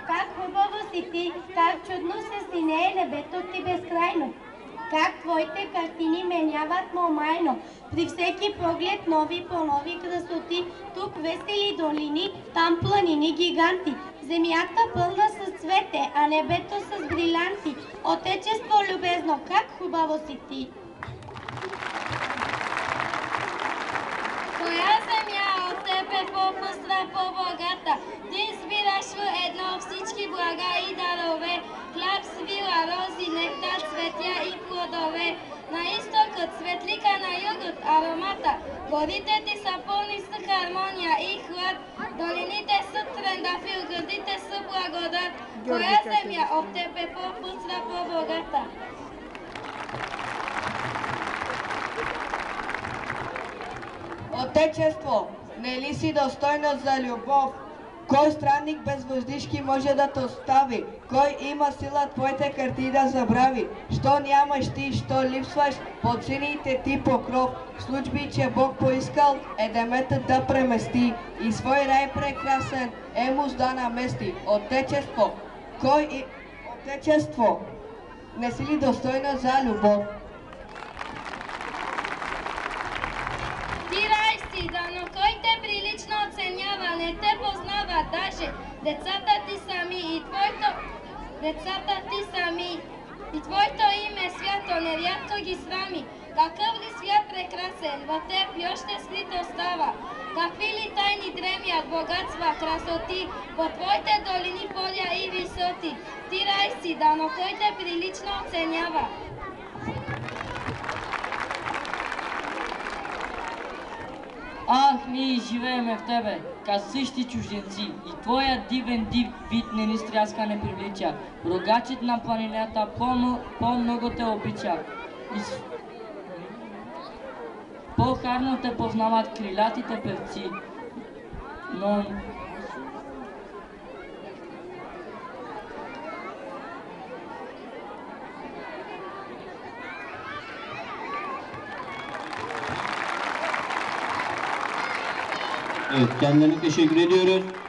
Как хубаво си ти, как чудно се синее небето ти безкрайно. Как твоите картини меняват момайно. При всеки поглед нови по нови красоти. Тук весели долини, там планини гиганти. Земята пълна с цвете, а небето с брилянти. Отечество любезно, как хубаво си ти! Коя земя от тебе по-пъстра, по-богата? Ти избираш в едно всички блага и дарове, хляб, свила, рози, нектар, цветя и плодове. На изтокът светлика, на югът аромата. Горите ти са пълни с хармония и хлад. Долините са трендафил, гърдите са благодат. Коя земя от тебе по-пъстра, по-богата? Отечество, не ли си достойно за любов? Кой странник без въздишки може да те остави? Кой има сила твоите карти да забрави? Що нямаш ти, що липсваш под сините ти покров? В случай, че Бог поискал едеметът да премести и свой рай прекрасен емус да намести. Отечество, Отечество, не си ли достойно за любов? Но кой те прилично оценява, не те познава даже децата ти сами и твоето име свято нерядко ги срами. Какъв ли свят прекрасен, в теб и още скрит остава? Какви ли тайни дремят богатства, красоти, по твоите долини, поля и висоти? Ти рай си, но кой те прилично оценява? Ах, ние живееме в тебе, ка същи чужденци, и твоя дивен вид не ни стряска не привлича. Рогачът на планината по-много те обича. По-харно те познават крилатите певци, но... Evet, kendilerine teşekkür ediyoruz.